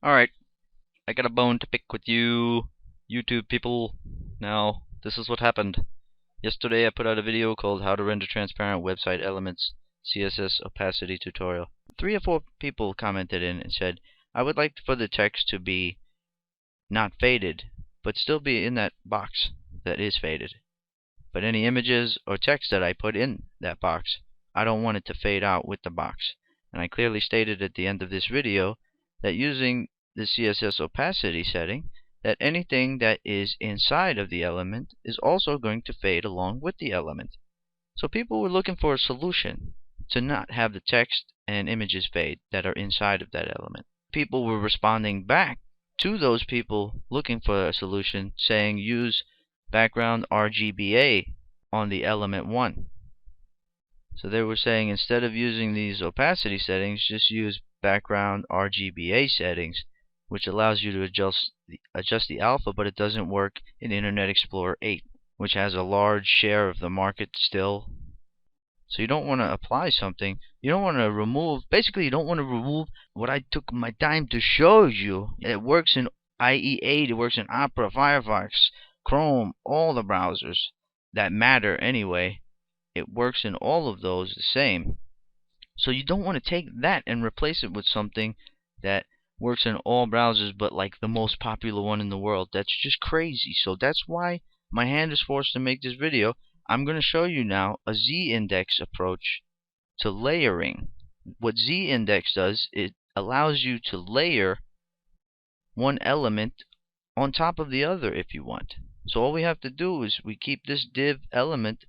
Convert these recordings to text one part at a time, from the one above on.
Alright, I got a bone to pick with you, YouTube people. Now, this is what happened. Yesterday I put out a video called How to Render Transparent Website Elements CSS Opacity Tutorial. 3 or 4 people commented in and said, I would like for the text to be not faded, but still be in that box that is faded. But any images or text that I put in that box, I don't want it to fade out with the box. And I clearly stated at the end of this video that using the CSS opacity setting, that anything that is inside of the element is also going to fade along with the element. So people were looking for a solution to not have the text and images fade that are inside of that element. People were responding back to those people looking for a solution, saying use background rgba on the element 1. So they were saying instead of using these opacity settings, just use background rgba settings, which allows you to adjust the alpha, but it doesn't work in Internet Explorer 8, which has a large share of the market still. So you don't want to apply something. You don't want to remove. Basically, you don't want to remove what I took my time to show you. It works in IE8. It works in Opera, Firefox, Chrome, all the browsers that matter anyway. It works in all of those the same. So you don't want to take that and replace it with something that works in all browsers but like the most popular one in the world. That's just crazy. So that's why my hand is forced to make this video. I'm going to show you now a z-index approach to layering. What z-index does, it allows you to layer one element on top of the other if you want. So all we have to do is we keep this div element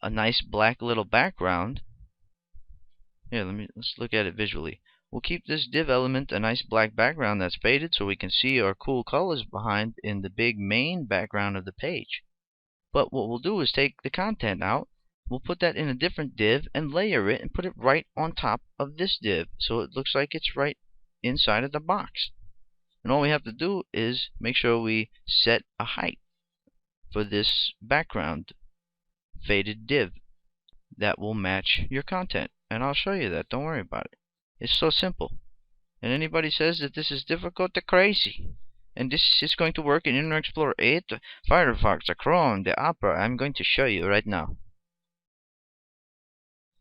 a nice black little background. Here, let's look at it visually. We'll keep this div element a nice black background that's faded so we can see our cool colors behind in the big main background of the page. But what we'll do is take the content out, we'll put that in a different div and layer it and put it right on top of this div so it looks like it's right inside of the box. And all we have to do is make sure we set a height for this background faded div that will match your content. And I'll show you that. Don't worry about it. It's so simple. And anybody says that this is difficult, they're crazy. And this is going to work in Internet Explorer 8, Firefox, the Chrome, the Opera. I'm going to show you right now.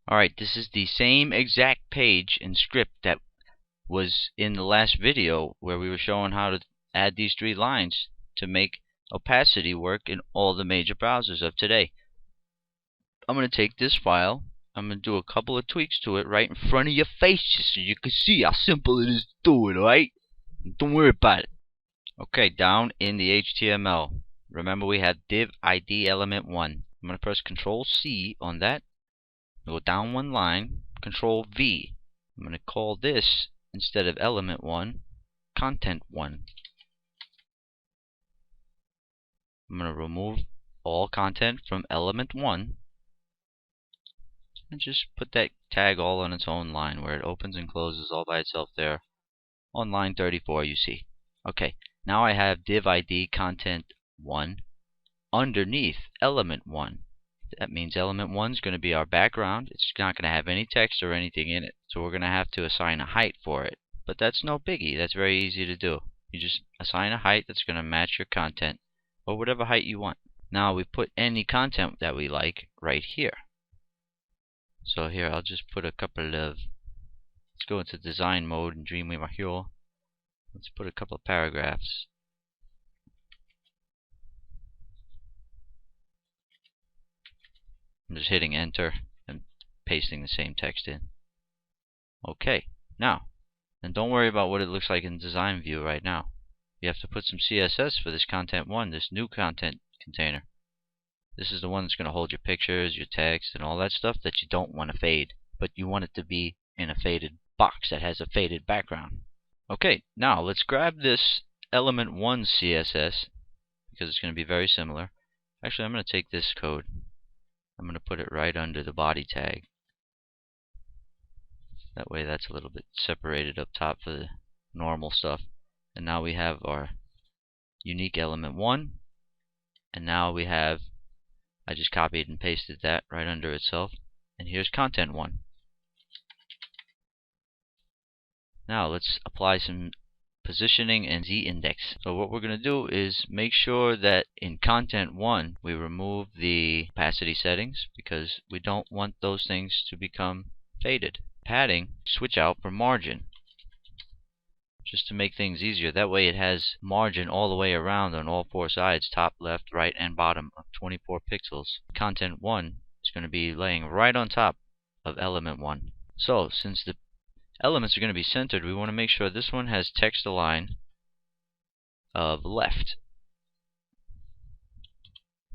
Alright, this is the same exact page and script that was in the last video where we were showing how to add these 3 lines to make opacity work in all the major browsers of today. I'm going to take this file, I'm going to do a couple of tweaks to it right in front of your faces so you can see how simple it is to do it, alright? Don't worry about it. Okay, down in the HTML, remember we had div ID element 1. I'm going to press Control C on that, go down 1 line, Control V. I'm going to call this, instead of element 1, content 1. I'm going to remove all content from element 1 and just put that tag all on its own line where it opens and closes all by itself there on line 34 you see. Okay, now I have div ID content 1 underneath element 1. That means element 1 is going to be our background. It's not going to have any text or anything in it. So we're going to have to assign a height for it. But that's no biggie. That's very easy to do. You just assign a height that's going to match your content or whatever height you want. Now we put any content that we like right here. So here I'll just put a couple of, let's go into design mode in Dreamweaver here. Let's put a couple of paragraphs. I'm just hitting enter and pasting the same text in. Okay, now, and don't worry about what it looks like in design view right now. You have to put some CSS for this content 1, this new content container. This is the one that's going to hold your pictures, your text, and all that stuff that you don't want to fade, but you want it to be in a faded box that has a faded background. Okay, now let's grab this element 1 CSS because it's going to be very similar. Actually, I'm going to take this code. I'm going to put it right under the body tag. That way that's a little bit separated up top for the normal stuff. And now we have our unique element 1. And now we have, I just copied and pasted that right under itself. And here's content 1. Now let's apply some positioning and z-index. So what we're going to do is make sure that in content 1 we remove the opacity settings, because we don't want those things to become faded. Padding, switch out for margin, just to make things easier. That way it has margin all the way around on all 4 sides, top, left, right, and bottom, of 24 pixels. Content 1 is going to be laying right on top of element 1. So since the elements are going to be centered, we want to make sure this one has text align of left.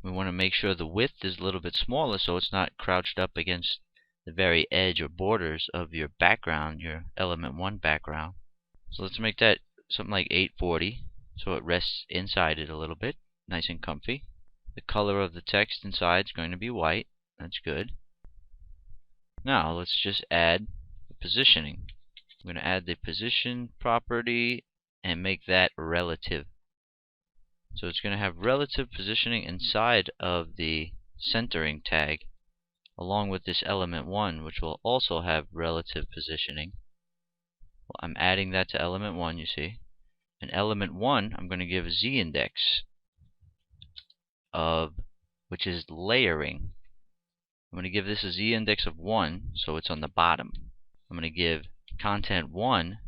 We want to make sure the width is a little bit smaller so it's not crouched up against the very edge or borders of your background, your element 1 background. So let's make that something like 840 so it rests inside it a little bit, nice and comfy. The color of the text inside is going to be white. That's good. Now let's just add the positioning. I'm going to add the position property and make that relative. So it's going to have relative positioning inside of the centering tag, along with this element 1, which will also have relative positioning. Well, I'm adding that to element 1, you see. And element 1, I'm going to give a z-index of, which is layering. I'm going to give this a z-index of 1, so it's on the bottom. I'm going to give content 1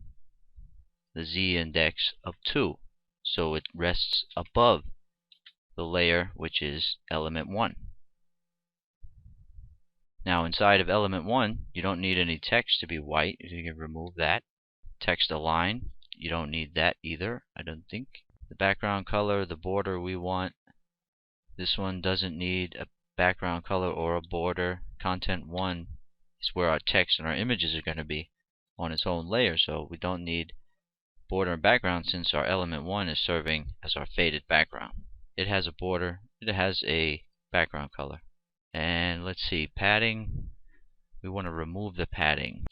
the z-index of 2, so it rests above the layer, which is element 1. Now inside of element 1, you don't need any text to be white. You can remove that. Text align, you don't need that either, I don't think. The background color, the border we want. This one doesn't need a background color or a border. Content 1 is where our text and our images are going to be on its own layer, so we don't need border and background since our element 1 is serving as our faded background. It has a border, it has a background color. And let's see, padding, we want to remove the padding.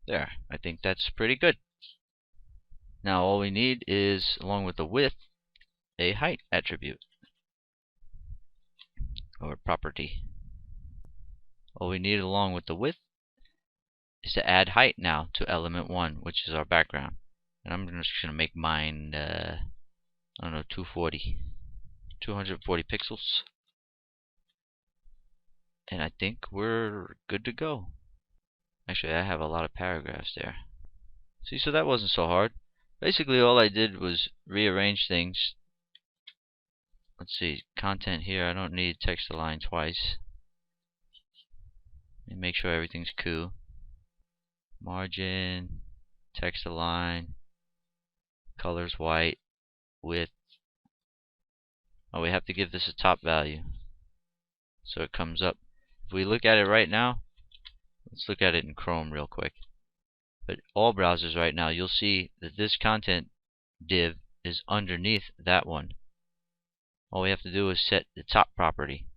There, I think that's pretty good. Now all we need is, along with the width, a height attribute or property. All we need along with the width is to add height now to element 1, which is our background. And I'm just going to make mine, I don't know, 240 pixels. And I think we're good to go. Actually, I have a lot of paragraphs there. See, so that wasn't so hard. Basically, all I did was rearrange things. Let's see, content here, I don't need text align twice. And make sure everything's cool. Margin, text align, colors white, width. Oh, we have to give this a top value so it comes up. If we look at it right now, let's look at it in Chrome real quick. But all browsers right now, you'll see that this content div is underneath that one. All we have to do is set the top property.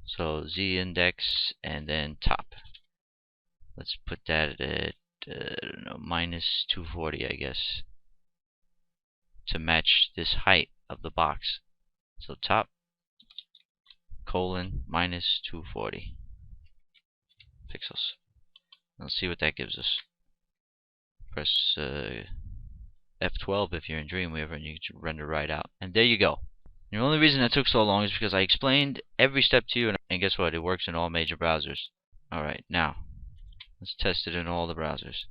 So z-index and then top. Let's put that at I don't know, minus 240, I guess, to match this height of the box. So top colon minus 240 pixels. Let's see what that gives us. Press F12 if you're in Dreamweaver and you can render right out. And there you go. The only reason that took so long is because I explained every step to you, and guess what? It works in all major browsers. Alright, now let's test it in all the browsers.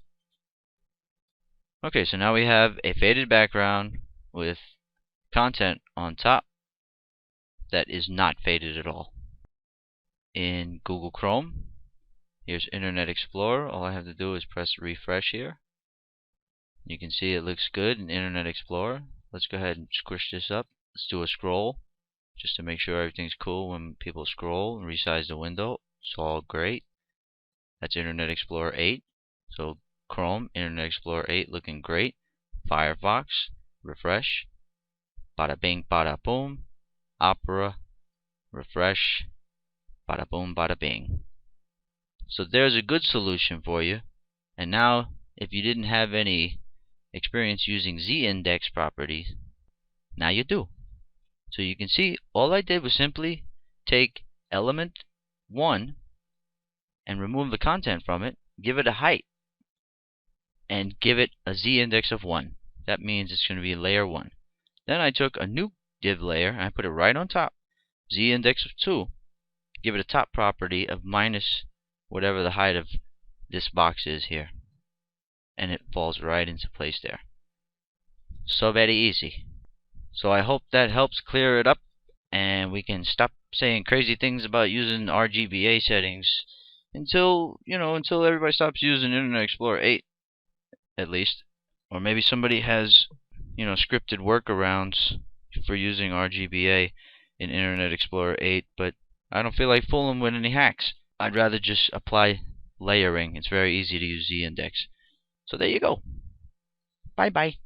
Okay, so now we have a faded background with content on top that is not faded at all. In Google Chrome, here's Internet Explorer. All I have to do is press refresh here. You can see it looks good in Internet Explorer. Let's go ahead and squish this up. Let's do a scroll just to make sure everything's cool when people scroll and resize the window. It's all great. That's Internet Explorer 8. So Chrome, Internet Explorer 8 looking great. Firefox, refresh. Bada bing, bada boom. Opera, refresh. Bada boom, bada bing. So there's a good solution for you. And now, if you didn't have any experience using z-index properties, now you do. So you can see all I did was simply take element 1 and remove the content from it, give it a height. and give it a z-index of 1. That means it's going to be layer 1. Then I took a new div layer and I put it right on top, z-index of 2. Give it a top property of minus whatever the height of this box is here. And it falls right into place there. So very easy. So I hope that helps clear it up, and we can stop saying crazy things about using rgba settings until everybody stops using Internet Explorer 8 at least. Or maybe somebody has scripted workarounds for using rgba in Internet Explorer 8, but I don't feel like fooling with any hacks. I'd rather just apply layering. It's very easy to use z-index. So there you go. Bye bye.